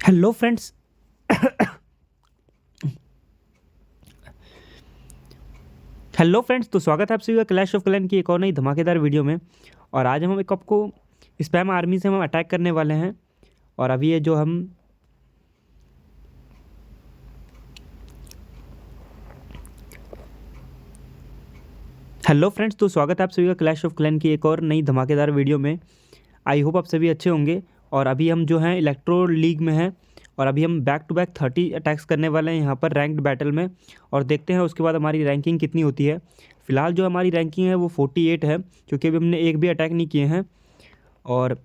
Hello friends. Hello friends, तो स्वागत है आप सभी का क्लैश ऑफ क्लैन की एक और नई धमाकेदार वीडियो में। और आज हम एक आपको स्पैम आर्मी से हम अटैक करने वाले हैं। और अभी ये जो हम हेलो फ्रेंड्स, तो स्वागत है आप सभी का क्लैश ऑफ क्लैन की एक और नई धमाकेदार वीडियो में। आई होप आप सभी अच्छे होंगे। और अभी हम जो हैं इलेक्ट्रो लीग में हैं और अभी हम बैक टू बैक 30 अटैक्स करने वाले हैं यहाँ पर रैंक्ड बैटल में। और देखते हैं उसके बाद हमारी रैंकिंग कितनी होती है। फ़िलहाल जो हमारी रैंकिंग है वो 48 है, क्योंकि अभी हमने एक भी अटैक नहीं किए हैं और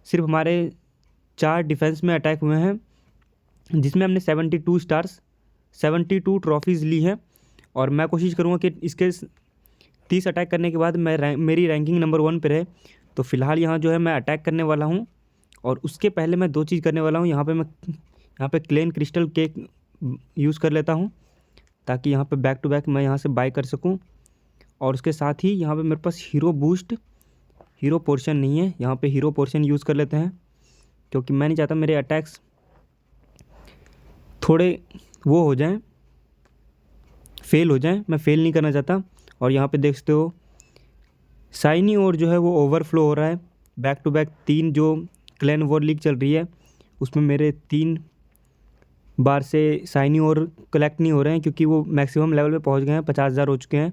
सिर्फ हमारे 4 डिफेंस में अटैक हुए हैं, जिसमें हमने 72 स्टार्स 72 ट्रॉफीज़ ली हैं। और मैं कोशिश करूँगा कि इसके 30 अटैक करने के बाद मेरी रैंकिंग नंबर 1 पर है। तो फ़िलहाल यहाँ जो है मैं अटैक करने वाला हूँ। और उसके पहले मैं 2 चीज़ करने वाला हूँ। यहाँ पे क्लेन क्रिस्टल केक यूज़ कर लेता हूँ, ताकि यहाँ पे बैक टू बैक मैं यहाँ से बाय कर सकूँ। और उसके साथ ही यहाँ पे मेरे पास हीरो पोर्शन नहीं है, यहाँ पे हीरो पोर्शन यूज़ कर लेते हैं, क्योंकि मैं नहीं चाहता मेरे अटैक्स थोड़े वो हो जाएं, फेल हो जाएं। मैं फेल नहीं करना चाहता। और यहाँ पे देख सकते हो शाइनी और जो है वो ओवरफ्लो हो रहा है। बैक टू बैक 3 जो क्लैन वॉर लीग चल रही है उसमें मेरे 3 बार से शाइनी और कलेक्ट नहीं हो रहे हैं, क्योंकि वो मैक्सिमम लेवल पे पहुंच गए हैं, 50,000 हो चुके हैं।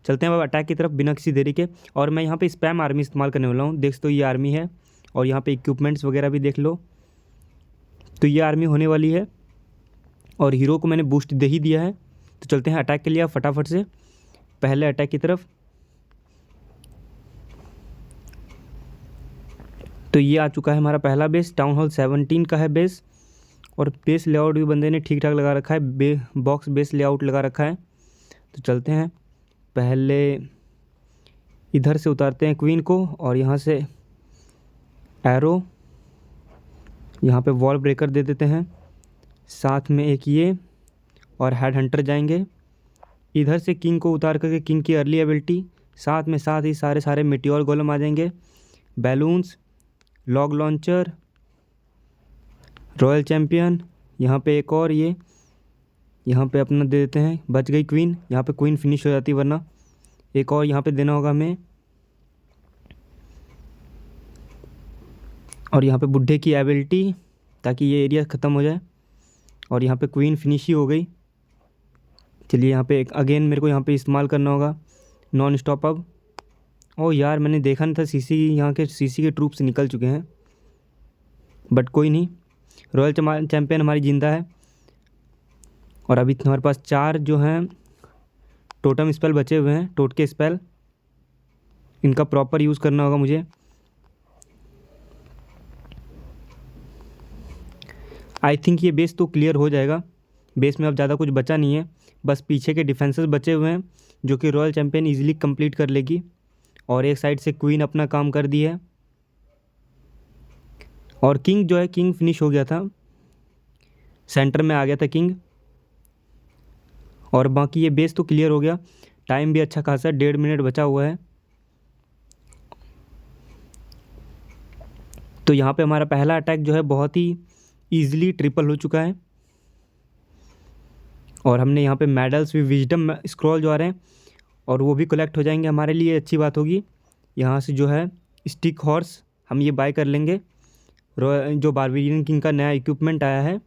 चलते हैं अब अटैक की तरफ बिना किसी देरी के। और मैं यहाँ पे स्पैम आर्मी इस्तेमाल करने वाला हूँ। देख तो ये आर्मी है और यहाँ पे इक्विपमेंट्स वगैरह भी देख लो। तो ये आर्मी होने वाली है और हीरो को मैंने बूस्ट दे ही दिया है। तो चलते हैं अटैक के लिए फटाफट से पहले अटैक की तरफ। तो ये आ चुका है हमारा पहला बेस, टाउन हॉल 17 का है बेस। और बेस लेआउट भी बंदे ने ठीक ठाक लगा रखा है, बॉक्स बेस लेआउट लगा रखा है। तो चलते हैं, पहले इधर से उतारते हैं क्वीन को और यहाँ से एरो, यहाँ पे वॉल ब्रेकर दे देते हैं, साथ में एक ये और हेड हंटर जाएंगे। इधर से किंग को उतार करके किंग की अर्ली एबिलिटी, साथ ही सारे मेटियोर गोलम आ जाएंगे, balloons, log launcher, royal champion, यहाँ पे एक और ये यहाँ पे अपना दे देते हैं। बच गई क्वीन, यहाँ पे क्वीन फिनिश हो जाती, वरना एक और यहाँ पे देना होगा हमें। और यहाँ पे बुढ़े की एबिलिटी, ताकि ये एरिया ख़त्म हो जाए। और यहाँ पे क्वीन फिनिश ही हो गई। चलिए यहाँ पे अगेन मेरे को यहाँ पे इस्तेमाल करना होगा नॉन स्टॉप अब। ओ यार, मैंने देखा नहीं था यहाँ के सीसी के ट्रूप्स निकल चुके हैं, बट कोई नहीं। रॉयल चैम्पियन हमारी ज़िंदा है। और अभी हमारे पास 4 जो हैं टोटम स्पेल बचे हुए हैं, टोटके स्पेल। इनका प्रॉपर यूज़ करना होगा मुझे। आई थिंक ये बेस तो क्लियर हो जाएगा। बेस में अब ज़्यादा कुछ बचा नहीं है, बस पीछे के डिफेंसेस बचे हुए हैं, जो कि रॉयल चैम्पियन इजीली कंप्लीट कर लेगी। और एक साइड से क्वीन अपना काम कर दी है। और किंग जो है, किंग फिनिश हो गया था, सेंटर में आ गया था किंग। और बाकी ये बेस तो क्लियर हो गया। टाइम भी अच्छा खासा, 1.5 मिनट बचा हुआ है। तो यहाँ पे हमारा पहला अटैक जो है बहुत ही ईजिली ट्रिपल हो चुका है। और हमने यहाँ पे मेडल्स भी, विजडम स्क्रॉल जो आ रहे हैं और वो भी कलेक्ट हो जाएंगे, हमारे लिए अच्छी बात होगी। यहाँ से जो है स्टिक हॉर्स हम ये बाय कर लेंगे, जो बारबेरियन किंग का नया इक्विपमेंट आया है।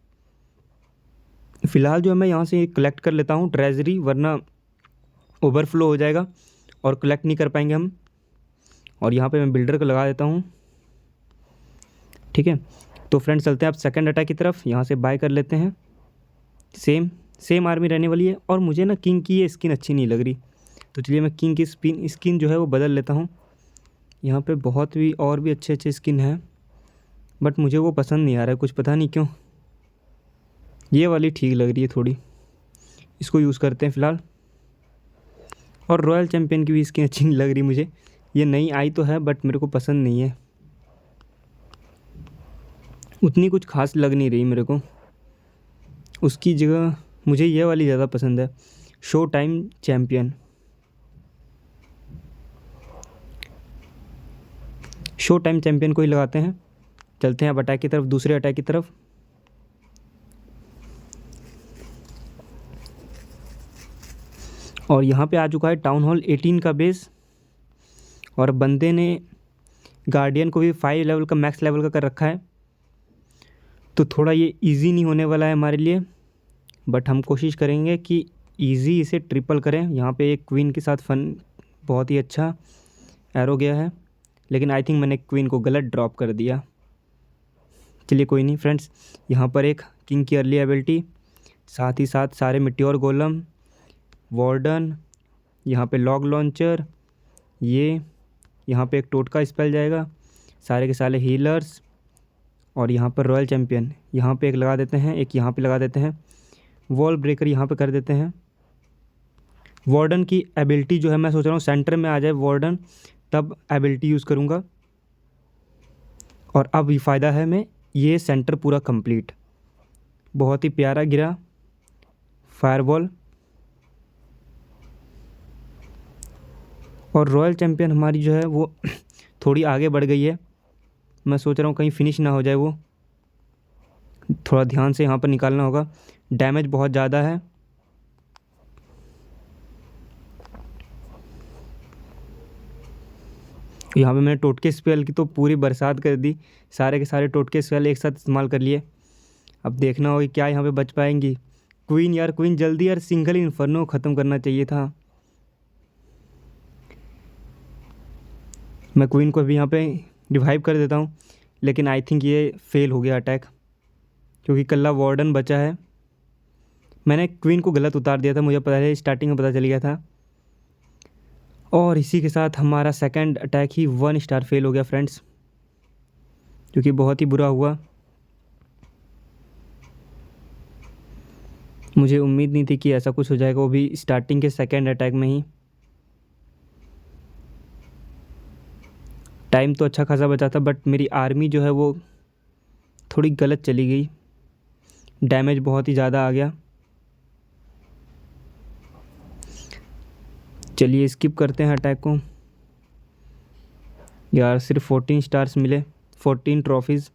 फ़िलहाल जो है मैं यहाँ से कलेक्ट कर लेता हूँ ट्रेजरी, वरना ओवरफ्लो हो जाएगा और कलेक्ट नहीं कर पाएंगे हम। और यहाँ पे मैं बिल्डर को लगा देता हूँ, ठीक है। तो फ्रेंड्स चलते हैं आप सेकंड अटैक की तरफ। यहाँ से बाय कर लेते हैं। सेम आर्मी रहने वाली है। और मुझे ना किंग की ये स्किन अच्छी नहीं लग रही, तो चलिए मैं किंग की स्किन जो है वो बदल लेता हूँ। यहाँ पे बहुत भी और भी अच्छे स्किन हैं, बट मुझे वो पसंद नहीं आ रहा है, कुछ पता नहीं क्यों। ये वाली ठीक लग रही है थोड़ी, इसको यूज़ करते हैं फ़िलहाल। और रॉयल चैम्पियन की भी स्किन अच्छी नहीं लग रही मुझे। ये नई आई तो है, बट मेरे को पसंद नहीं है, उतनी कुछ खास लग नहीं रही मेरे को। उसकी जगह मुझे ये वाली ज़्यादा पसंद है, show time champion. Show time champion को ही लगाते हैं। चलते हैं अब अटैक की तरफ, दूसरे अटैक की तरफ। और यहाँ पे आ चुका है टाउन हॉल 18 का बेस, और बंदे ने गार्डियन को भी 5 लेवल का मैक्स लेवल का कर रखा है, तो थोड़ा ये इजी नहीं होने वाला है हमारे लिए, बट हम कोशिश करेंगे कि इजी इसे ट्रिपल करें। यहाँ पे एक क्वीन के साथ फन बहुत ही अच्छा एरो गया है, लेकिन आई थिंक मैंने क्वीन को गलत ड्रॉप कर दिया। चलिए कोई नहीं फ्रेंड्स। यहाँ पर एक किंग की अर्ली एबिलिटी, साथ ही साथ सारे मिट्योर गोलम, वार्डन, यहाँ पे लॉग लॉन्चर, ये यहाँ पे एक टोटका स्पेल जाएगा, सारे के सारे हीलर्स, और यहाँ पर रॉयल चैम्पियन यहाँ पे एक लगा देते हैं, एक यहाँ पे लगा देते हैं, वॉल ब्रेकर यहाँ पे कर देते हैं। वार्डन की एबिलिटी जो है मैं सोच रहा हूँ सेंटर में आ जाए वार्डन, तब एबिलिटी यूज़ करूँगा। और अब ये फ़ायदा है मैं ये सेंटर पूरा कंप्लीट, बहुत ही प्यारा गिरा फायरबॉल। और रॉयल चैम्पियन हमारी जो है वो थोड़ी आगे बढ़ गई है, मैं सोच रहा हूँ कहीं फिनिश ना हो जाए, वो थोड़ा ध्यान से यहाँ पर निकालना होगा, डैमेज बहुत ज़्यादा है। यहाँ पे मैंने टोटके स्पेल की तो पूरी बरसात कर दी, सारे के सारे टोटके स्पेल एक साथ इस्तेमाल कर लिए। अब देखना होगा क्या यहाँ पे बच पाएंगी। क्वीन यार, क्वीन जल्दी यार, सिंगल इन्फर्नो ख़त्म करना चाहिए था। मैं क्वीन को भी यहाँ पे रिवाइव कर देता हूँ, लेकिन आई थिंक ये फेल हो गया अटैक, क्योंकि कल्ला वार्डन बचा है। मैंने क्वीन को गलत उतार दिया था, मुझे पहले स्टार्टिंग में पता चल गया था। और इसी के साथ हमारा सेकंड अटैक ही 1 स्टार फेल हो गया फ्रेंड्स, जो कि बहुत ही बुरा हुआ। मुझे उम्मीद नहीं थी कि ऐसा कुछ हो जाएगा, वो भी स्टार्टिंग के सेकंड अटैक में ही। टाइम तो अच्छा खासा बचा था, बट मेरी आर्मी जो है वो थोड़ी गलत चली गई, डैमेज बहुत ही ज़्यादा आ गया। चलिए स्किप करते हैं अटैक को। यार सिर्फ 14 स्टार्स मिले, 14 ट्रॉफीज़।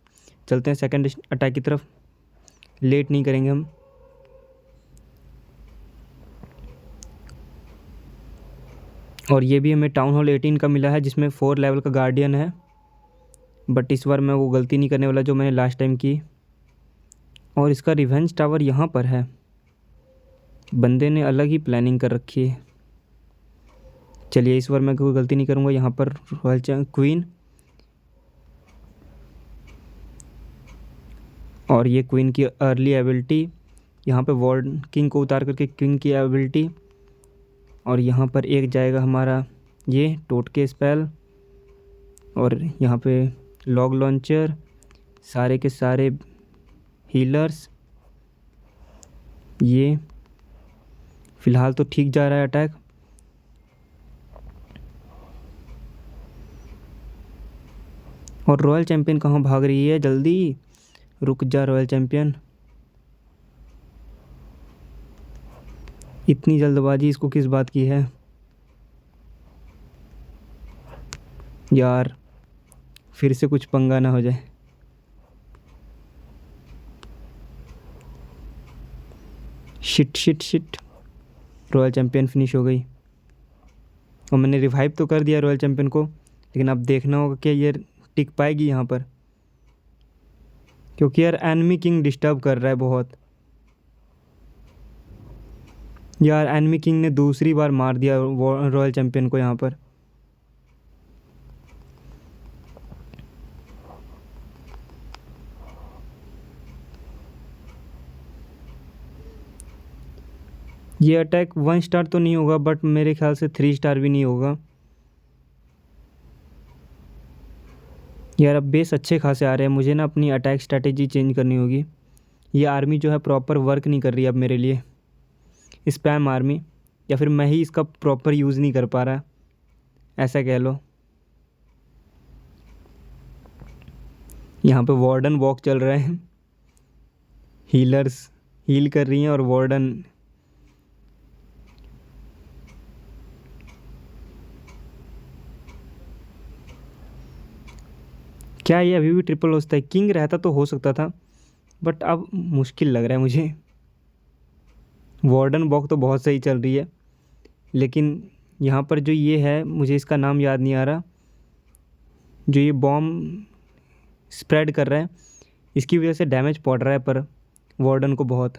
चलते हैं सेकंड अटैक की तरफ, लेट नहीं करेंगे हम। और ये भी हमें टाउन हॉल 18 का मिला है, जिसमें 4 लेवल का गार्डियन है, बट इस बार मैं वो गलती नहीं करने वाला जो मैंने लास्ट टाइम की। और इसका रिवेंज टावर यहाँ पर है, बंदे ने अलग ही प्लानिंग कर रखी है। चलिए इस बार मैं कोई गलती नहीं करूँगा। यहाँ पर रॉयल क्वीन, और ये क्वीन की अर्ली एबिलिटी, यहाँ पे वॉर्ड किंग को उतार करके किंग की एबिलिटी, और यहाँ पर एक जाएगा हमारा ये टोटके स्पेल, और यहाँ पे लॉग लॉन्चर, सारे के सारे हीलर्स। ये फ़िलहाल तो ठीक जा रहा है अटैक। और रॉयल चैम्पियन कहाँ भाग रही है, जल्दी रुक जा रॉयल चैम्पियन, इतनी जल्दबाजी इसको किस बात की है यार, फिर से कुछ पंगा ना हो जाए। Shit shit shit, royal champion finish हो गई। और मैंने रिवाइव तो कर दिया रॉयल चैम्पियन को, लेकिन अब देखना होगा कि ये टिक पाएगी यहाँ पर, क्योंकि यार एनिमी किंग डिस्टर्ब कर रहा है बहुत। यार एनिमी किंग ने दूसरी बार मार दिया रॉयल चैम्पियन को यहाँ पर। ये अटैक 1 स्टार तो नहीं होगा, बट मेरे ख्याल से 3 स्टार भी नहीं होगा। यार अब बेस अच्छे खासे आ रहे हैं, मुझे ना अपनी अटैक स्ट्रैटेजी चेंज करनी होगी। ये आर्मी जो है प्रॉपर वर्क नहीं कर रही अब मेरे लिए, स्पैम आर्मी, या फिर मैं ही इसका प्रॉपर यूज़ नहीं कर पा रहा, ऐसा कह लो। यहाँ पे वार्डन वॉक चल रहे हैं, हीलर्स हील कर रही हैं, और वार्डन क्या ये अभी भी ट्रिपल हो सकता है? किंग रहता तो हो सकता था, बट अब मुश्किल लग रहा है मुझे। वार्डन वॉक तो बहुत सही चल रही है, लेकिन यहाँ पर जो ये है, मुझे इसका नाम याद नहीं आ रहा, जो ये बॉम्ब स्प्रेड कर रहा है, इसकी वजह से डैमेज पड़ रहा है पर वार्डन को बहुत।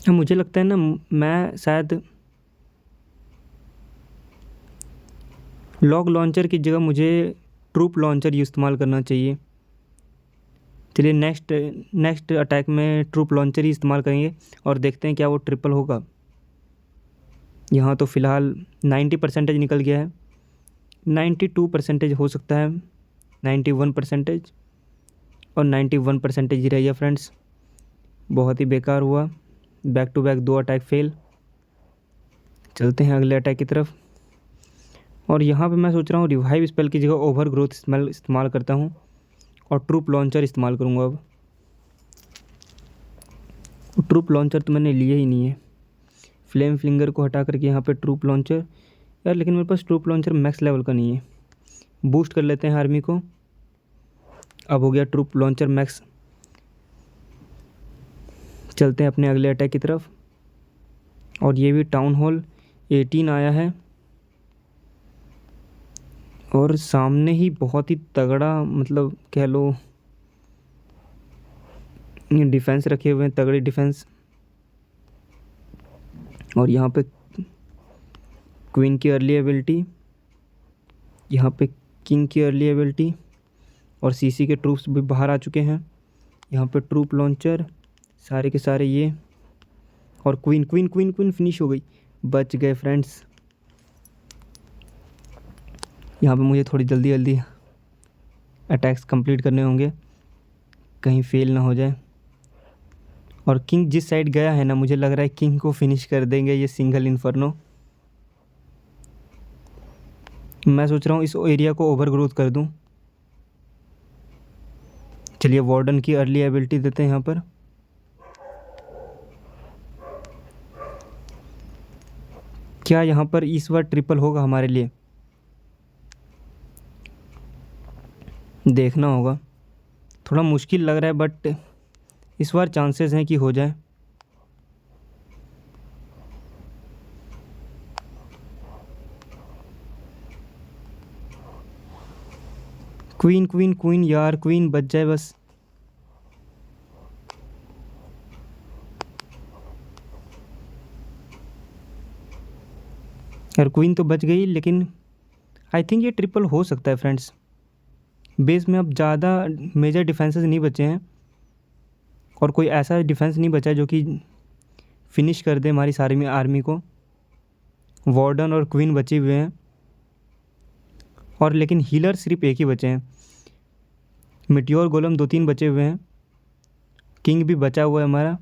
मुझे लगता है ना, मैं शायद लॉग लॉन्चर की जगह मुझे ट्रूप लॉन्चर इस्तेमाल करना चाहिए। चलिए नेक्स्ट अटैक में ट्रूप लॉन्चर ही इस्तेमाल करेंगे और देखते हैं क्या वो ट्रिपल होगा। यहाँ तो फ़िलहाल 90% निकल गया है, 92% हो सकता है, 91% और 91% ही रह गया फ्रेंड्स। बहुत ही बेकार हुआ, back to back 2 attack fail. चलते हैं अगले अटैक की तरफ। और यहाँ पे मैं सोच रहा हूँ रिवाइव स्पेल की जगह ओवर ग्रोथ इस्तेमाल करता हूँ और ट्रूप लॉन्चर इस्तेमाल करूँगा। अब ट्रूप लॉन्चर तो मैंने लिया ही नहीं है, फ्लेम फ्लिंगर को हटा करके यहाँ पे ट्रूप लॉन्चर। यार लेकिन मेरे पास ट्रूप लॉन्चर मैक्स लेवल का नहीं है। बूस्ट कर लेते हैं आर्मी को। अब हो गया ट्रूप लॉन्चर मैक्स। चलते हैं अपने अगले अटैक की तरफ। और ये भी टाउन हॉल 18 आया है और सामने ही बहुत ही तगड़ा, मतलब कह लो डिफेंस रखे हुए हैं, तगड़ी डिफेंस। और यहाँ पे क्वीन की अर्ली एबिलिटी, यहाँ पे किंग की अर्ली एबिलिटी और सीसी के ट्रूप्स भी बाहर आ चुके हैं। यहाँ पे ट्रूप लॉन्चर सारे के सारे ये, और queen queen queen queen finish हो गई। बच गए फ्रेंड्स। यहाँ पे मुझे थोड़ी जल्दी जल्दी अटैक्स कंप्लीट करने होंगे, कहीं फेल ना हो जाए। और किंग जिस साइड गया है ना, मुझे लग रहा है किंग को फिनिश कर देंगे ये सिंगल इन्फर्नो। मैं सोच रहा हूँ इस एरिया को ओवर ग्रोथ कर दूँ। चलिए वार्डन की अर्ली एबिलिटी देते हैं यहाँ पर। क्या यहाँ पर इस बार ट्रिपल होगा हमारे लिए, देखना होगा। थोड़ा मुश्किल लग रहा है बट इस बार चांसेस हैं कि हो जाए। क्वीन क्वीन क्वीन यार, क्वीन बच जाए बस। यार क्वीन तो बच गई, लेकिन आई थिंक ये ट्रिपल हो सकता है फ्रेंड्स। बेस में अब ज़्यादा मेजर डिफेंसेस नहीं बचे हैं और कोई ऐसा डिफेंस नहीं बचा है जो कि फिनिश कर दे हमारी सारी आर्मी को। वार्डन और क्वीन बचे हुए हैं और लेकिन हीलर सिर्फ एक ही बचे हैं। मिट्योर गोलम 2-3 बचे हुए हैं, किंग भी बचा हुआ है हमारा।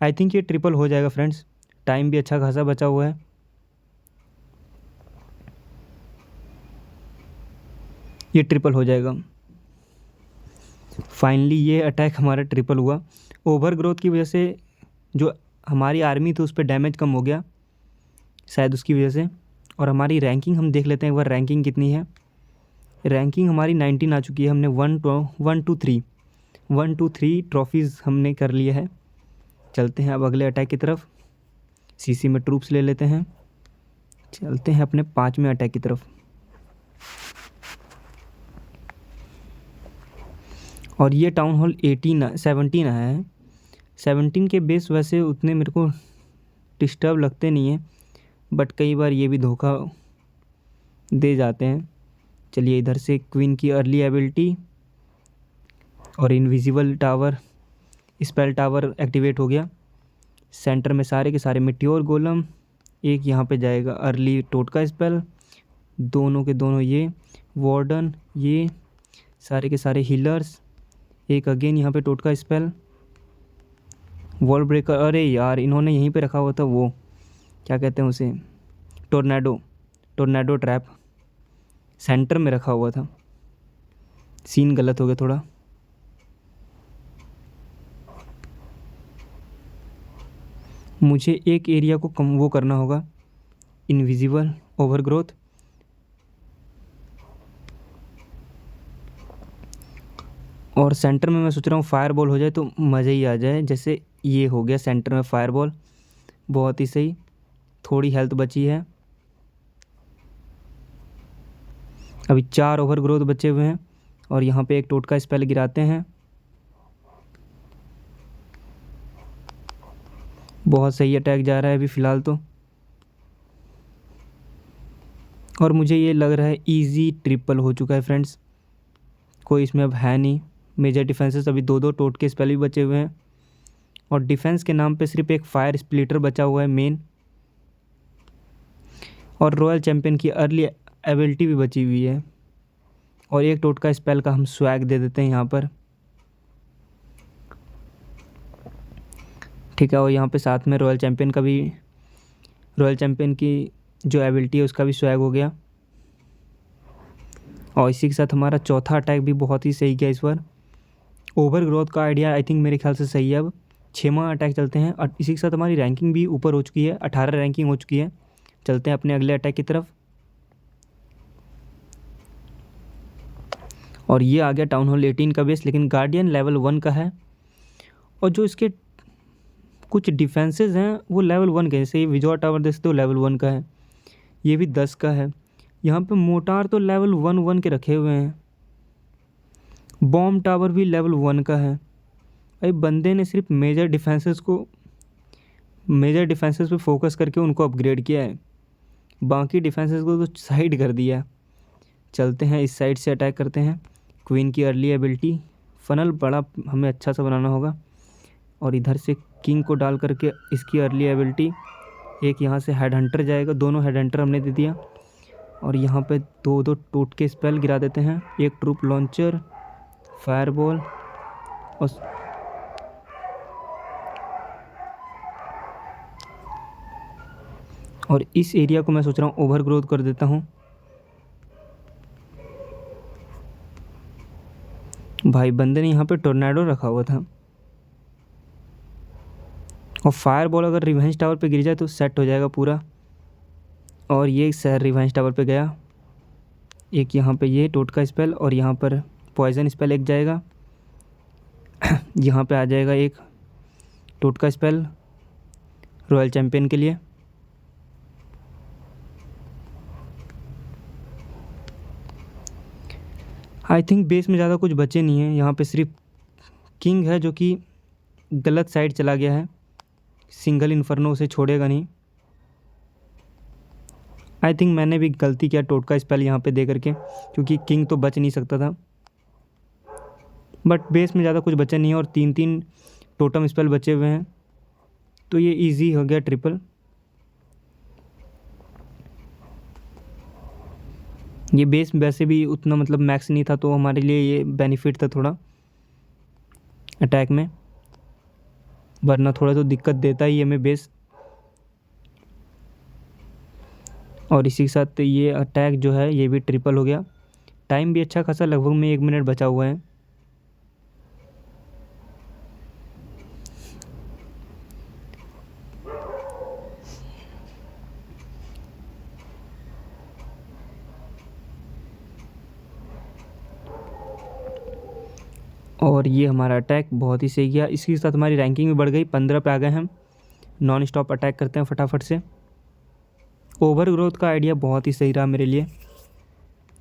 आई थिंक ये ट्रिपल हो जाएगा फ्रेंड्स, टाइम भी अच्छा खासा बचा हुआ है। ये ट्रिपल हो जाएगा फाइनली। ये अटैक हमारा ट्रिपल हुआ। ओवर ग्रोथ की वजह से जो हमारी आर्मी थी उस पर डैमेज कम हो गया शायद, उसकी वजह से। और हमारी रैंकिंग हम देख लेते हैं एक बार, रैंकिंग कितनी है। रैंकिंग हमारी 19 आ चुकी है। हमने 1 2 3 ट्रॉफीज़ हमने कर लिए है। चलते हैं अब अगले अटैक की तरफ। सीसी में ट्रूप्स ले लेते हैं। चलते हैं अपने 5वें अटैक की तरफ। और ये टाउन हॉल 17 आया है। 17 के बेस वैसे उतने मेरे को डिस्टर्ब लगते नहीं हैं, बट कई बार ये भी धोखा दे जाते हैं। चलिए इधर से क्वीन की अर्ली एबिलिटी और invisible tower, spell tower activate हो गया। सेंटर में सारे के सारे मिट्योर गोलम, एक यहाँ पे जाएगा अर्ली टोटका स्पेल, दोनों के दोनों ये वार्डन, ये सारे के सारे हीलर्स, एक अगेन यहाँ पे टोटका स्पेल, वॉल ब्रेकर। अरे यार इन्होंने यहीं पे रखा हुआ था वो, क्या कहते हैं उसे, टोर्नेडो ट्रैप सेंटर में रखा हुआ था। सीन गलत हो गया थोड़ा। मुझे एक एरिया को कम वो करना होगा, इनविजिबल ओवरग्रोथ। और सेंटर में मैं सोच रहा हूँ फायर बॉल हो जाए तो मज़ा ही आ जाए। जैसे ये हो गया सेंटर में फायर बॉल, बहुत ही सही। थोड़ी हेल्थ बची है, अभी 4 ओवर ग्रोथ बचे हुए हैं। और यहाँ पे एक टोटका स्पेल गिराते हैं, बहुत सही अटैक जा रहा है अभी फ़िलहाल तो। और मुझे ये लग रहा है इजी ट्रिपल हो चुका है फ्रेंड्स, कोई इसमें अब है नहीं। मेजर डिफेंसेस अभी 2-2 टोटके स्पेल भी बचे हुए हैं, और डिफेंस के नाम पे सिर्फ एक फायर स्प्लिटर बचा हुआ है मेन, और रॉयल चैम्पियन की अर्ली एबिलिटी भी बची हुई है। और एक टोटका स्पेल का हम स्वैग दे देते हैं यहाँ पर, ठीक है। और यहाँ पे साथ में रॉयल चैम्पियन की जो एबिलिटी है उसका भी स्वैग हो गया। और इसी के साथ हमारा चौथा अटैक भी बहुत ही सही गया इस बार। ओवर ग्रोथ का आइडिया आई थिंक मेरे ख्याल से सही है। अब 6वां अटैक चलते हैं, और इसी के साथ हमारी रैंकिंग भी ऊपर हो चुकी है, 18 रैंकिंग हो चुकी है। चलते हैं अपने अगले अटैक की तरफ। और ये आ गया टाउन हॉल 18 का बेस, लेकिन गार्डियन लेवल 1 का है। और जो इसके कुछ डिफेंसेस हैं वो लेवल 1 के हैं, जैसे ये विजोर टावर देख सकते हो लेवल 1 का है, ये भी 10 का है। यहाँ पे मोटार तो लेवल 1 के रखे हुए हैं, बॉम्ब टावर भी लेवल 1 का है। भाई बंदे ने सिर्फ मेजर डिफेंसेस पे फोकस करके उनको अपग्रेड किया है, बाकी डिफेंसेस को तो साइड कर दिया। चलते हैं इस साइड से अटैक करते हैं। क्वीन की अर्ली एबिलिटी, फनल बड़ा हमें अच्छा सा बनाना होगा। और इधर से किंग को डाल करके इसकी अर्ली एबिलिटी, एक यहाँ से हेड हंटर जाएगा, दोनों हेड हंटर हमने दे दिया। और यहाँ पे 2-2 टोटके स्पेल गिरा देते हैं, एक ट्रूप लॉन्चर, फायरबॉल। और इस एरिया को मैं सोच रहा हूँ ओवर ग्रोथ कर देता हूँ। भाई बंदे ने यहाँ पे टोर्नेडो रखा हुआ था, और फायर बॉल अगर रिवेंज टावर पे गिर जाए तो सेट हो जाएगा पूरा। और ये शहर रिवेंज टावर पे गया, एक यहाँ पे ये टोटका स्पेल, और यहाँ पर पॉइजन स्पेल एक जाएगा। यहाँ पे आ जाएगा एक टोटका स्पेल रॉयल चैम्पियन के लिए। आई थिंक बेस में ज़्यादा कुछ बचे नहीं है, यहाँ पे सिर्फ किंग है जो कि गलत साइड चला गया है, सिंगल इन्फर्नो उसे छोड़ेगा नहीं। आई थिंक मैंने भी गलती किया टोटका स्पेल यहाँ पे दे करके, क्योंकि किंग तो बच नहीं सकता था। बट बेस में ज़्यादा कुछ बचा नहीं है, और 3-3 टोटम स्पेल बचे हुए हैं, तो ये इजी हो गया ट्रिपल। ये बेस वैसे भी उतना मतलब मैक्स नहीं था, तो हमारे लिए ये बेनिफिट था थोड़ा अटैक में, वरना थोड़ा तो दिक्कत देता ही हमें बेस। और इसी के साथ ये अटैक जो है ये भी ट्रिपल हो गया। टाइम भी अच्छा खासा, लगभग में 1 मिनट बचा हुआ है। और ये हमारा अटैक बहुत ही सही गया। इसके साथ हमारी रैंकिंग भी बढ़ गई, 15 पे आ गए हम। नॉन स्टॉप अटैक करते हैं फटाफट से। ओवर ग्रोथ का आइडिया बहुत ही सही रहा मेरे लिए।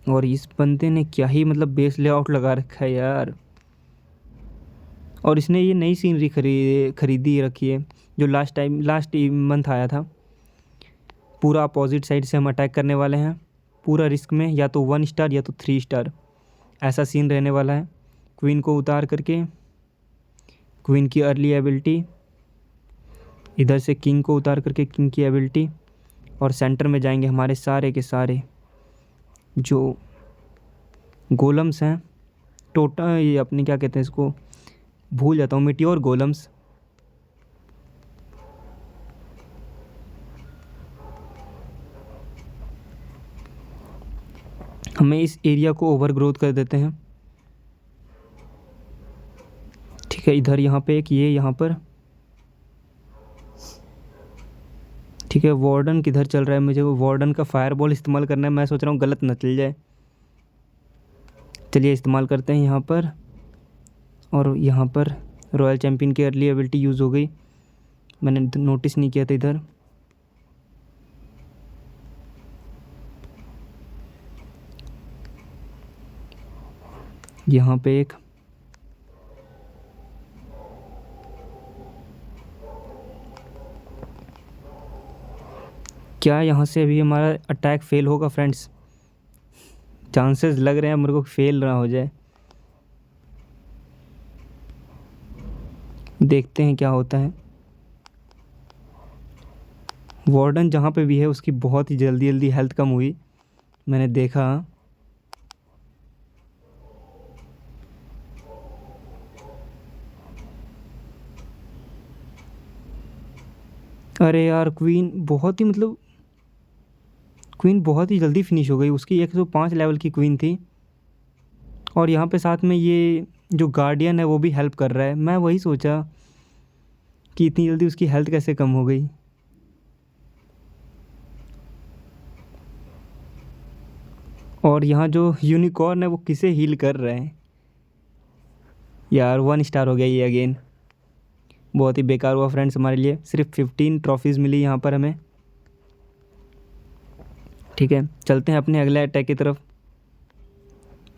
और इस बंदे ने क्या ही मतलब बेस लेआउट लगा रखा है यार। और इसने ये नई सीनरी खरीदी रखी है, जो लास्ट मंथ आया था। पूरा अपोजिट साइड से हम अटैक करने वाले हैं, पूरा रिस्क में, या तो 1 स्टार या तो 3 स्टार, ऐसा सीन रहने वाला है। क्वीन को उतार करके क्वीन की अर्ली एबिलिटी, इधर से किंग को उतार करके किंग की एबिलिटी, और सेंटर में जाएंगे हमारे सारे के सारे जो गोलम्स हैं, ये अपने क्या कहते हैं इसको, भूल जाता हूँ, मिट्टी और गोलम्स। हमें इस एरिया को ओवर ग्रोथ कर देते हैं, ठीक है। इधर यहाँ पे एक ये यहाँ पर, ठीक है। वार्डन किधर चल रहा है, मुझे वो वार्डन का फायर बॉल इस्तेमाल करना है। मैं सोच रहा हूँ गलत न चल जाए, चलिए इस्तेमाल करते हैं यहाँ पर। और यहाँ पर रॉयल चैम्पियन की अर्ली एबिलिटी यूज़ हो गई, मैंने नोटिस नहीं किया था इधर। यहाँ पे एक क्या यहाँ से अभी हमारा अटैक फेल होगा फ्रेंड्स? चांसेस लग रहे हैं मेरे को फेल ना हो जाए, देखते हैं क्या होता है। वार्डन जहाँ पे भी है उसकी बहुत ही जल्दी जल्दी हेल्थ कम हुई, मैंने देखा। अरे यार क्वीन बहुत ही जल्दी फिनिश हो गई, उसकी 105 लेवल की क्वीन थी। और यहाँ पे साथ में ये जो गार्डियन है वो भी हेल्प कर रहा है। मैं वही सोचा कि इतनी जल्दी उसकी हेल्थ कैसे कम हो गई। और यहाँ जो यूनिकॉर्न है वो किसे हील कर रहा है यार। 1 स्टार हो गया ये अगेन, बहुत ही बेकार हुआ फ्रेंड्स हमारे लिए। सिर्फ 15 ट्रॉफीज़ मिली यहाँ पर हमें। ठीक है, चलते हैं अपने अगले अटैक की तरफ।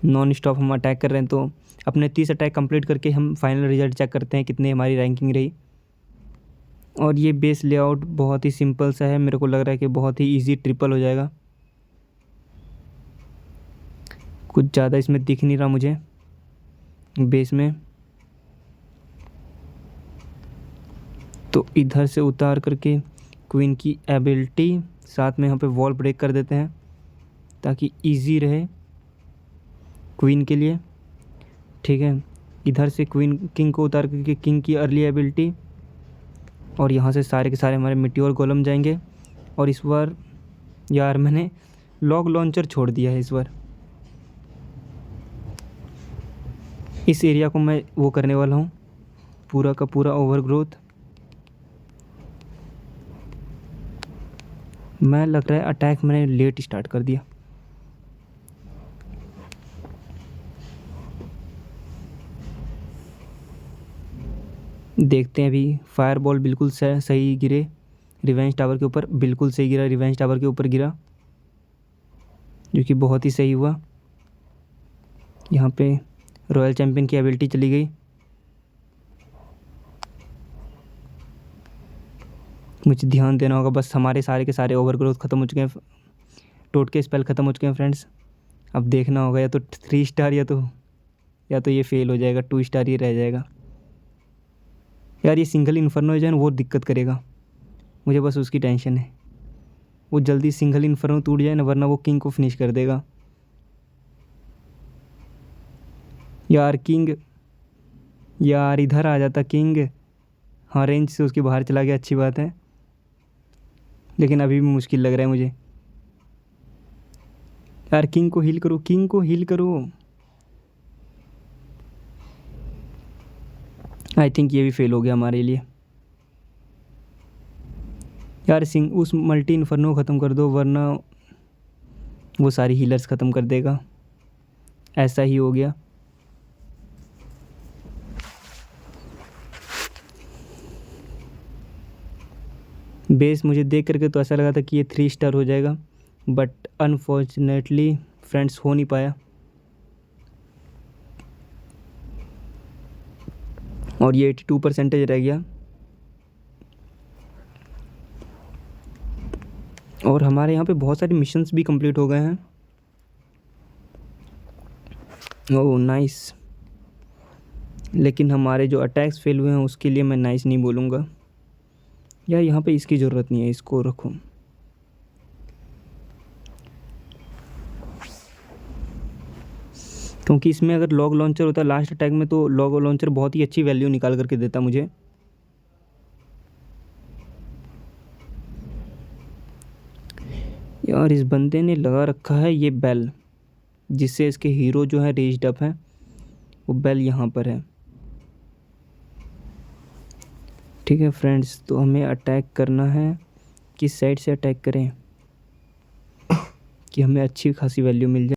नॉन स्टॉप हम अटैक कर रहे हैं, तो अपने 30 अटैक कंप्लीट करके हम फाइनल रिजल्ट चेक करते हैं कितनी हमारी रैंकिंग रही। और ये बेस लेआउट बहुत ही सिंपल सा है, मेरे को लग रहा है कि बहुत ही इजी ट्रिपल हो जाएगा। कुछ ज़्यादा इसमें दिख नहीं रहा मुझे बेस में, तो इधर से उतार करके क्वीन की एबिलिटी साथ में यहाँ पे वॉल ब्रेक कर देते हैं ताकि इजी रहे क्वीन के लिए। ठीक है, इधर से क्वीन किंग को उतार करके किंग की अर्ली एबिलिटी, और यहाँ से सारे के सारे हमारे मिट्योर गोलम जाएंगे। और इस बार यार मैंने लॉग लॉन्चर छोड़ दिया है इस बार। इस एरिया को मैं वो करने वाला हूँ, पूरा का पूरा ओवरग्रोथ। मैं लग रहा है अटैक मैंने लेट स्टार्ट कर दिया। देखते हैं अभी। फायरबॉल बिल्कुल सही गिरे रिवेंज टावर के ऊपर, बिल्कुल सही गिरा, रिवेंज टावर के ऊपर गिरा, जो कि बहुत ही सही हुआ। यहाँ पे रॉयल चैम्पियन की एबिलिटी चली गई। मुझे ध्यान देना होगा, बस हमारे सारे के सारे ओवरग्रोथ ख़त्म हो चुके हैं, टोट के स्पेल ख़त्म हो चुके हैं फ्रेंड्स। अब देखना होगा या तो 3 स्टार या तो ये फेल हो जाएगा, 2 स्टार ही रह जाएगा। यार ये सिंगल इन्फर्नो हो जाए ना वो दिक्कत करेगा, मुझे बस उसकी टेंशन है। वो जल्दी सिंगल इन्फर्नो टूट जाए ना, वरना वो किंग को फिनिश कर देगा। यार किंग, यार इधर आ जाता किंग। हाँ, रेंज से उसके बाहर चला गया, अच्छी बात है, लेकिन अभी भी मुश्किल लग रहा है मुझे। यार किंग को हील करो, किंग को हील करो। आई थिंक ये भी फेल हो गया हमारे लिए। यार उस मल्टी इन्फर्नो ख़त्म कर दो, वरना वो सारी हीलर्स ख़त्म कर देगा। ऐसा ही हो गया। बेस मुझे देख करके तो ऐसा लगा था कि ये 3 स्टार हो जाएगा, बट अनफॉर्चुनेटली फ्रेंड्स हो नहीं पाया। और ये 82% रह गया। और हमारे यहाँ पे बहुत सारे मिशंस भी कंप्लीट हो गए हैं। ओह नाइस, लेकिन हमारे जो अटैक्स फेल हुए हैं उसके लिए मैं नाइस नहीं बोलूँगा। यार यहाँ पे इसकी ज़रूरत नहीं है, इसको रखो। क्योंकि इसमें अगर लॉग लॉन्चर होता लास्ट अटैक में, तो लॉग लॉन्चर बहुत ही अच्छी वैल्यू निकाल करके देता मुझे। यार इस बंदे ने लगा रखा है ये बेल, जिससे इसके हीरो जो है रेज्ड अप है, वो बेल यहाँ पर है। ठीक है फ्रेंड्स, तो हमें अटैक करना है, किस साइड से अटैक करें कि हमें अच्छी खासी वैल्यू मिल जाए।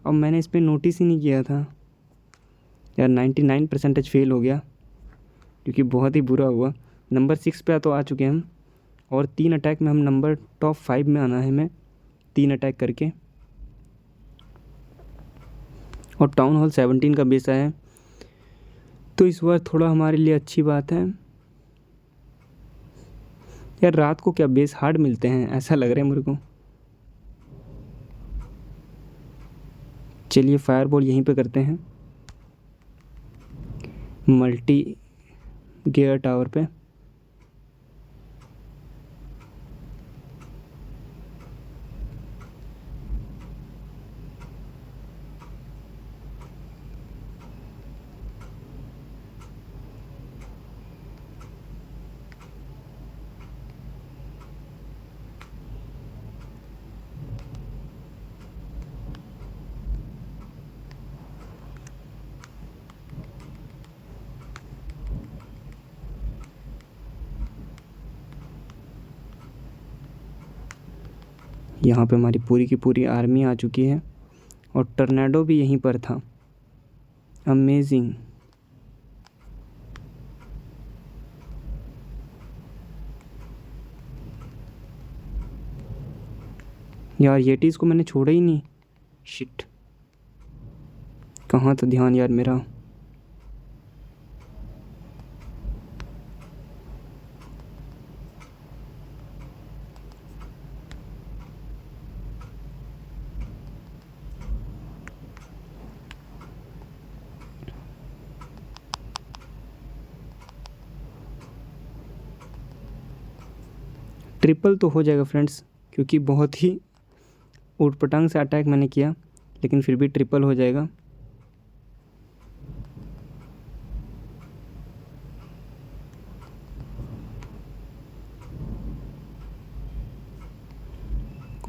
अब मैंने इस पर नोटिस ही नहीं किया था यार। 99% फेल हो गया, क्योंकि बहुत ही बुरा हुआ। नंबर 6 पे तो आ चुके हैं हम, और 3 अटैक में हम नंबर टॉप 5 में आना है हमें, 3 अटैक करके। और टाउन हॉल 17 का बेस आया है, तो इस बार थोड़ा हमारे लिए अच्छी बात है यार। रात को क्या बेस हार्ड मिलते हैं ऐसा लग रहा है मेरे को। चलिए फायरबॉल यहीं पे करते हैं, मल्टी गियर टावर पे। यहाँ पे हमारी पूरी की पूरी आर्मी आ चुकी है, और टर्नेडो भी यहीं पर था। अमेजिंग। यार येटीज़ को मैंने छोड़ा ही नहीं, शिट। कहाँ था ध्यान यार मेरा। ट्रिपल तो हो जाएगा फ्रेंड्स, क्योंकि बहुत ही ऊटपटांग से अटैक मैंने किया, लेकिन फिर भी ट्रिपल हो जाएगा।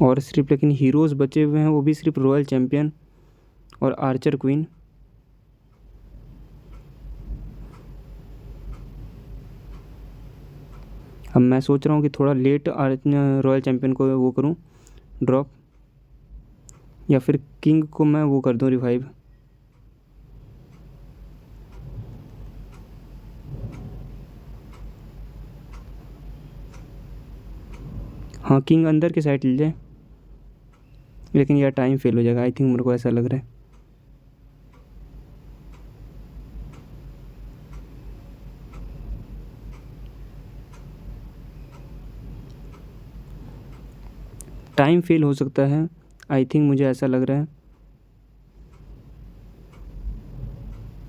और सिर्फ लेकिन हीरोज़ बचे हुए हैं, वो भी सिर्फ रॉयल चैम्पियन और आर्चर क्वीन। अब मैं सोच रहा हूँ कि थोड़ा लेट रॉयल चैम्पियन को वो करूँ ड्रॉप, या फिर किंग को मैं वो कर दूँ रिवाइव। हाँ किंग अंदर की साइड ले जाए, लेकिन यार टाइम फेल हो जाएगा आई थिंक, मेरे को ऐसा लग रहा है। टाइम फेल हो सकता है आई थिंक, मुझे ऐसा लग रहा है,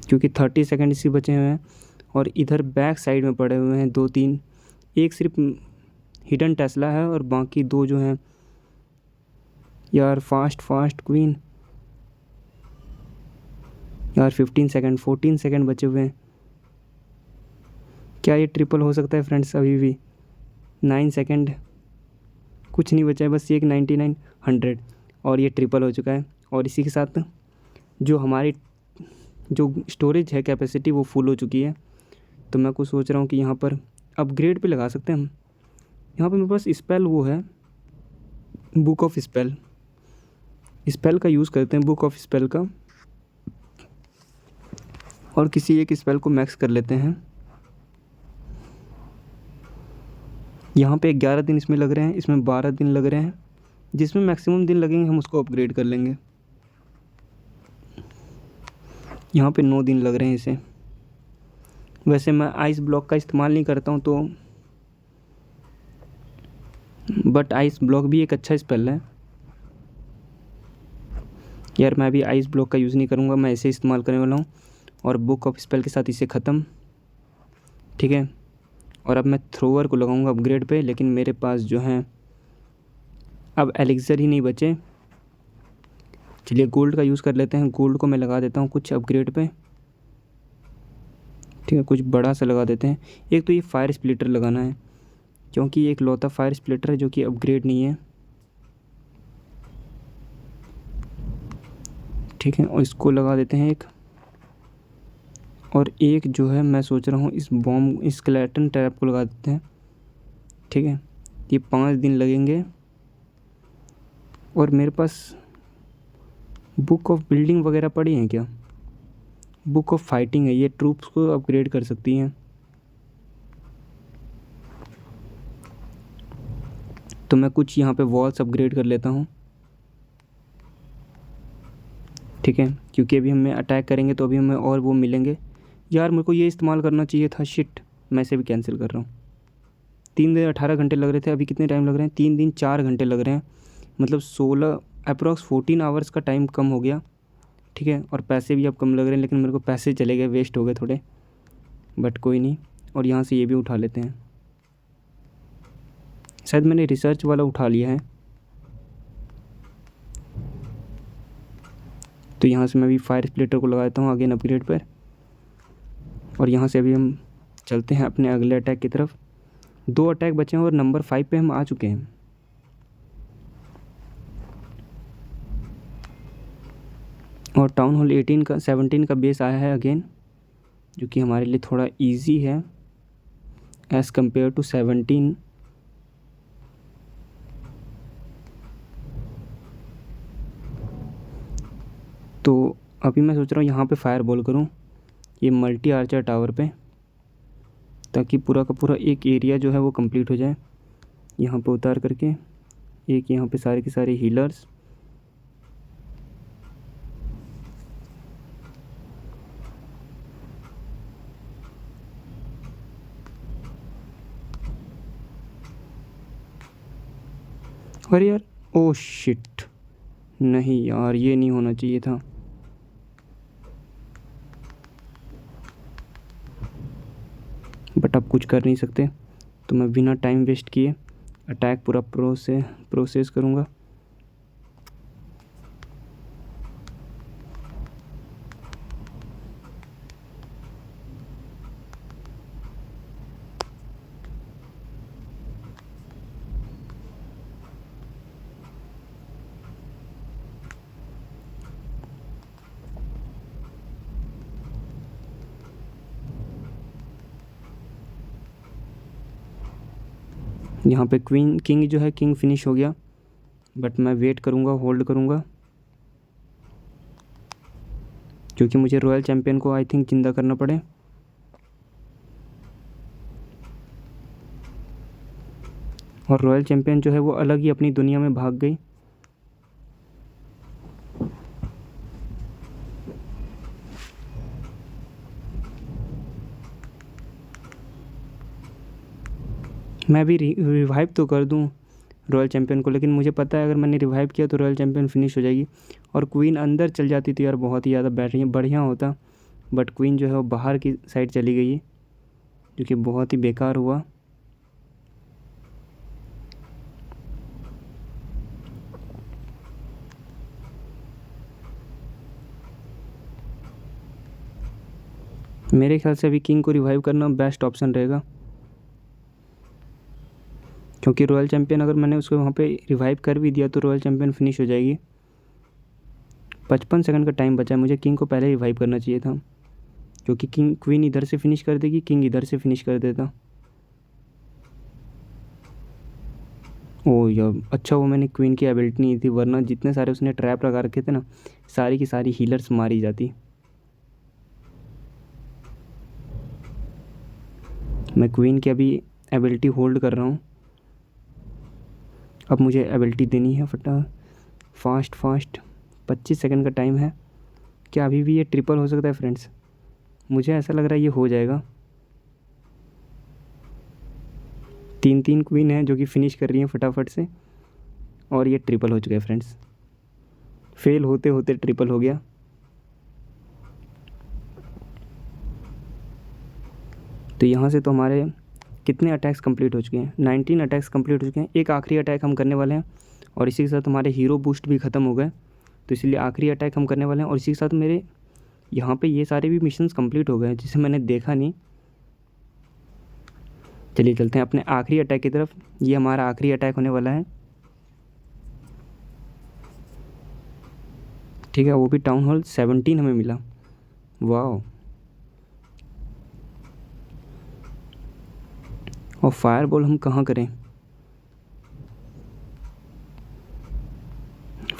क्योंकि 30 सेकंड इसी बचे हुए हैं, और इधर बैक साइड में पड़े हुए हैं 2-3। एक सिर्फ हिडन टेस्ला है, और बाकी 2 जो हैं यार फास्ट क्वीन। यार 15 सेकंड 14 सेकंड बचे हुए हैं। क्या ये ट्रिपल हो सकता है फ्रेंड्स? अभी भी 9 सेकंड, कुछ नहीं बचा है, बस एक 99 100, और ये ट्रिपल हो चुका है। और इसी के साथ जो हमारी जो स्टोरेज है कैपेसिटी वो फुल हो चुकी है। तो मैं कुछ सोच रहा हूँ कि यहाँ पर अपग्रेड पे लगा सकते हैं हम। यहाँ पे मेरे पास स्पेल वो है, बुक ऑफ स्पेल का यूज़ करते हैं, बुक ऑफ स्पेल का, और किसी एक स्पेल को मैक्स कर लेते हैं। यहाँ पे 11 दिन इसमें लग रहे हैं, इसमें 12 दिन लग रहे हैं, जिसमें मैक्सिमम दिन लगेंगे हम उसको अपग्रेड कर लेंगे। यहाँ पे 9 दिन लग रहे हैं इसे। वैसे मैं आइस ब्लॉक का इस्तेमाल नहीं करता हूँ, तो बट आइस ब्लॉक भी एक अच्छा स्पेल है यार। मैं भी आइस ब्लॉक का यूज़ नहीं करूँगा, मैं इसे इस्तेमाल करने वाला हूँ, और बुक ऑफ स्पेल के साथ इसे ख़त्म, ठीक है। और अब मैं थ्रोवर को लगाऊंगा अपग्रेड पे, लेकिन मेरे पास जो है अब एलिक्सर ही नहीं बचे। चलिए गोल्ड का यूज़ कर लेते हैं, गोल्ड को मैं लगा देता हूँ कुछ अपग्रेड पे, ठीक है, कुछ बड़ा सा लगा देते हैं। एक तो ये फायर स्प्लिटर लगाना है, क्योंकि ये एक लौता फायर स्प्लिटर है जो कि अपग्रेड नहीं है, ठीक है। और इसको लगा देते हैं एक, और एक जो है मैं सोच रहा हूँ इस बॉम्ब स्केलेटन ट्रैप को लगा देते हैं, ठीक है। ये 5 दिन लगेंगे, और मेरे पास बुक ऑफ बिल्डिंग वगैरह पढ़ी हैं क्या? बुक ऑफ फाइटिंग है, ये ट्रूप्स को अपग्रेड कर सकती हैं। तो मैं कुछ यहाँ पे वॉल्स अपग्रेड कर लेता हूँ, ठीक है, क्योंकि अभी हमें अटैक करेंगे तो अभी हमें और वो मिलेंगे। यार मेरे को ये इस्तेमाल करना चाहिए था, शिट, मैं इसे भी कैंसिल कर रहा हूँ। 3 दिन 18 घंटे लग रहे थे, अभी कितने टाइम लग रहे हैं? 3 दिन 4 घंटे लग रहे हैं, मतलब 16 अप्रॉक्स 14 आवर्स का टाइम कम हो गया, ठीक है। और पैसे भी अब कम लग रहे हैं, लेकिन मेरे को पैसे चले गए, वेस्ट हो गए थोड़े, बट कोई नहीं। और यहाँ से ये भी उठा लेते हैं, शायद मैंने रिसर्च वाला उठा लिया है। तो यहाँ से मैं अभी फायर स्प्लिटर को लगा देता हूँ अगेन अपग्रेड पर। और यहाँ से अभी हम चलते हैं अपने अगले अटैक की तरफ। 2 अटैक बचे हैं और नंबर 5 पे हम आ चुके हैं। और टाउन हॉल 17 का बेस आया है अगेन, जो कि हमारे लिए थोड़ा इजी है एज़ कम्पेयर टू 17। तो अभी मैं सोच रहा हूँ यहाँ पे फायर बॉल करूँ, ये मल्टी आर्चर टावर पे, ताकि पूरा का पूरा एक एरिया जो है वो कंप्लीट हो जाए। यहाँ पे उतार करके एक यहाँ पे सारे के सारे हीलर्स, अरे यार, ओ शिट, नहीं यार, ये नहीं होना चाहिए था। बट अब कुछ कर नहीं सकते, तो मैं बिना टाइम वेस्ट किए अटैक पूरा प्रोसेस करूँगा। यहाँ पे किंग जो है, किंग फिनिश हो गया, बट मैं वेट करूँगा, होल्ड करूँगा, क्योंकि मुझे रॉयल चैम्पियन को आई थिंक ज़िंदा करना पड़े। और रॉयल चैम्पियन जो है वो अलग ही अपनी दुनिया में भाग गई। मैं भी रिवाइव तो कर दूं रॉयल चैम्पियन को, लेकिन मुझे पता है अगर मैंने रिवाइव किया तो रॉयल चैम्पियन फिनिश हो जाएगी। और क्वीन अंदर चल जाती तो यार बहुत ही ज़्यादा बढ़िया होता, बट क्वीन जो है वो बाहर की साइड चली गई, जो कि बहुत ही बेकार हुआ। मेरे ख्याल से अभी किंग को रिवाइव करना बेस्ट ऑप्शन रहेगा, क्योंकि रॉयल चैम्पियन अगर मैंने उसको वहाँ पे रिवाइव कर भी दिया तो रॉयल चैम्पियन फिनिश हो जाएगी। 55 सेकंड का टाइम बचा है, मुझे किंग को पहले रिवाइव करना चाहिए था, क्योंकि क्वीन इधर से फिनिश कर देगी, किंग इधर से फिनिश कर देता। ओ यार, अच्छा वो मैंने क्वीन की एबिलिटी नहीं थी, वरना जितने सारे उसने ट्रैप लगा रखे थे ना, सारी की सारी हीलर्स मारी जाती। मैं क्वीन की अभी एबिलिटी होल्ड कर रहा हूँ, अब मुझे एबिलिटी देनी है फास्ट 25 सेकंड का टाइम है। क्या अभी भी ये ट्रिपल हो सकता है फ्रेंड्स? मुझे ऐसा लग रहा है ये हो जाएगा। 3 क्वीन हैं जो कि फिनिश कर रही हैं फटाफट से, और ये ट्रिपल हो चुका है फ्रेंड्स। फेल होते होते ट्रिपल हो गया। तो यहाँ से तो हमारे कितने अटैक्स कंप्लीट हो चुके हैं? 19 अटैक्स कंप्लीट हो चुके हैं। एक आखिरी अटैक हम करने वाले हैं, और इसी के साथ हमारे हीरो बूस्ट भी ख़त्म हो गए, तो इसलिए आखिरी अटैक हम करने वाले हैं। और इसी के साथ मेरे यहाँ पे ये सारे भी मिशंस कंप्लीट हो गए हैं, जिसे मैंने देखा नहीं। चलिए चलते हैं अपने आखिरी अटैक की तरफ। ये हमारा आखिरी अटैक होने वाला है, ठीक है। वो भी टाउन हॉल 17 हमें मिला, वाह। और फायर बॉल हम कहाँ करें?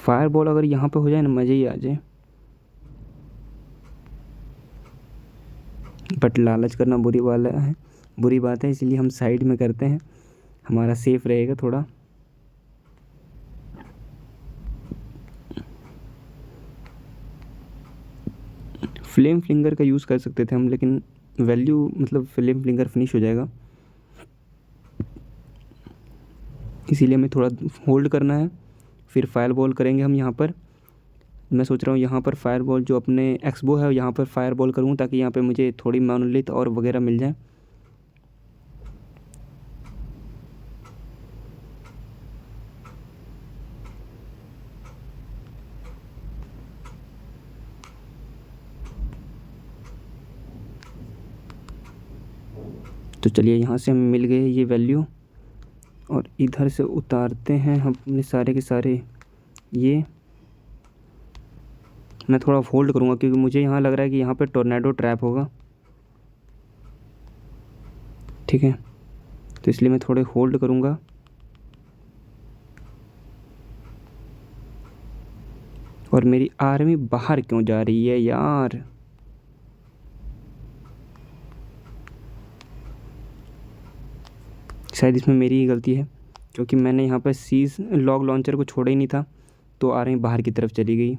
फायर बॉल अगर यहाँ पे हो जाए ना मज़े ही आ जाए, बट लालच करना बुरी बात है, इसलिए हम साइड में करते हैं, हमारा सेफ रहेगा थोड़ा। फ्लेम फ्लिंगर का यूज़ कर सकते थे हम, लेकिन वैल्यू मतलब फ्लेम फ्लिंगर फिनिश हो जाएगा, इसीलिए हमें थोड़ा होल्ड करना है, फिर फायर बॉल करेंगे हम यहाँ पर। मैं सोच रहा हूँ यहाँ पर फायर बॉल जो अपने एक्सबो है यहाँ पर फायर बॉल करूँ, ताकि यहाँ पे मुझे थोड़ी मोनोलिथ और वगैरह मिल जाए। तो चलिए यहाँ से हम मिल गए ये वैल्यू, और इधर से उतारते हैं हम अपने सारे के सारे। ये मैं थोड़ा होल्ड करूँगा क्योंकि मुझे यहाँ लग रहा है कि यहाँ पे टोर्नेडो ट्रैप होगा, ठीक है, तो इसलिए मैं थोड़े होल्ड करूँगा। और मेरी आर्मी बाहर क्यों जा रही है यार, शायद इसमें मेरी ही गलती है, क्योंकि मैंने यहाँ पर सीज लॉग लॉन्चर को छोड़ा ही नहीं था, तो आर्मी बाहर की तरफ चली गई।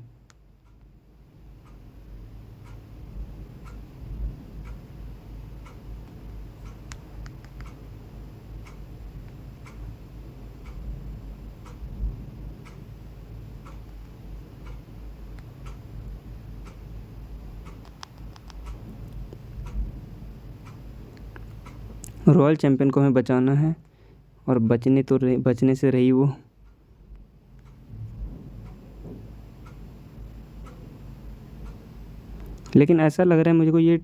रॉयल चैम्पियन को हमें बचाना है, और बचने से रही वो। लेकिन ऐसा लग रहा है मुझे को ये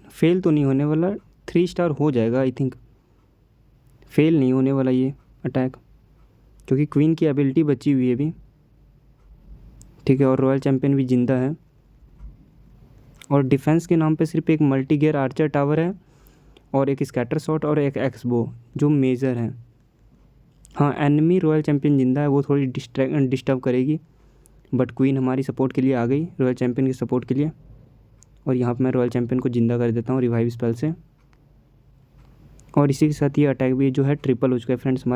फेल तो नहीं होने वाला, 3 स्टार हो जाएगा आई थिंक, फेल नहीं होने वाला ये अटैक, क्योंकि क्वीन की एबिलिटी बची हुई है अभी, ठीक है, और रॉयल चैम्पियन भी जिंदा है। और डिफेंस के नाम पे सिर्फ एक मल्टी गियर आर्चर टावर है, और एक स्कैटर शॉट और एक एक्सबो जो मेजर हैं। हाँ, एनिमी रॉयल चैम्पियन जिंदा है, वो थोड़ी डिस्टर्ब करेगी, बट क्वीन हमारी सपोर्ट के लिए आ गई, रॉयल चैम्पियन की सपोर्ट के लिए। और यहाँ पर मैं रॉयल चैम्पियन को जिंदा कर देता हूँ रिवाइव स्पेल से, और इसी के साथ ये अटैक भी जो है ट्रिपल हो चुका है फ्रेंड्स।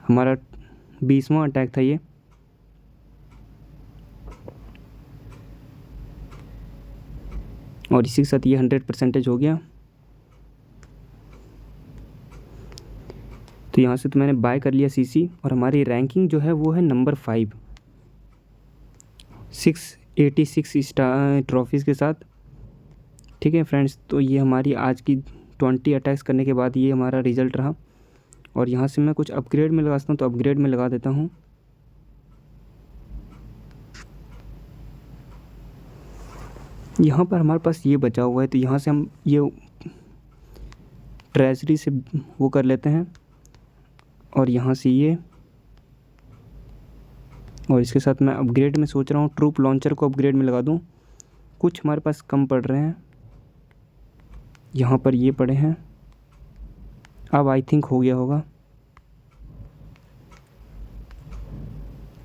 हमारा 20वां अटैक था ये। और इसी के साथ ये 100% हो गया। तो यहाँ से तो मैंने बाय कर लिया सीसी, और हमारी रैंकिंग जो है वो है नंबर 5, 686 स्टार ट्रॉफीज़ के साथ, ठीक है फ्रेंड्स। तो ये हमारी आज की 20 अटैक्स करने के बाद ये हमारा रिज़ल्ट रहा। और यहाँ से मैं कुछ अपग्रेड में लगा सकता हूँ, तो अपग्रेड में लगा देता हूँ। यहाँ पर हमारे पास ये बचा हुआ है, तो यहाँ से हम ये ट्रेजरी से वो कर लेते हैं, और यहाँ से ये, और इसके साथ मैं अपग्रेड में सोच रहा हूँ ट्रूप लॉन्चर को अपग्रेड में लगा दूँ। कुछ हमारे पास कम पड़ रहे हैं, यहाँ पर ये पड़े हैं, अब आई थिंक हो गया होगा।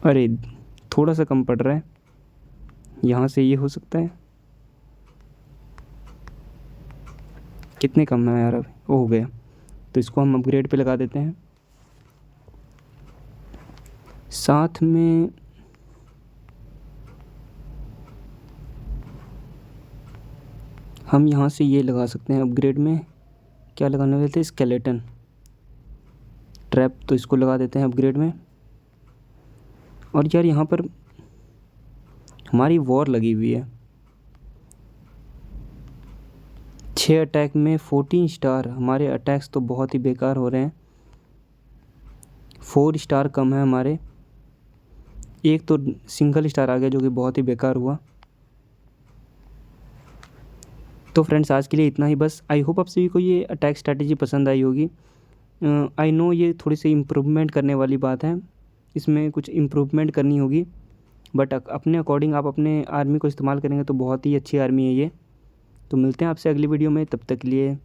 अरे थोड़ा सा कम पड़ रहा है, यहाँ से ये हो सकता है। कितने कम है यार, अब वो हो गया, तो इसको हम अपग्रेड पे लगा देते हैं। साथ में हम यहाँ से ये लगा सकते हैं अपग्रेड में, क्या लगाने वाले थे, स्केलेटन ट्रैप, तो इसको लगा देते हैं अपग्रेड में। और यार यहाँ पर हमारी वॉर लगी हुई है, 6 अटैक में 14 स्टार, हमारे अटैक्स तो बहुत ही बेकार हो रहे हैं। 4 स्टार कम है हमारे, एक तो सिंगल स्टार आ गया जो कि बहुत ही बेकार हुआ। तो फ्रेंड्स आज के लिए इतना ही बस। आई होप आप सभी को ये अटैक स्ट्रैटेजी पसंद आई होगी। आई नो ये थोड़ी सी इम्प्रूवमेंट करने वाली बात है, इसमें कुछ इम्प्रूवमेंट करनी होगी, बट अपने अकॉर्डिंग आप अपने आर्मी को इस्तेमाल करेंगे तो बहुत ही अच्छी आर्मी है ये। तो मिलते हैं आपसे अगली वीडियो में, तब तक के लिए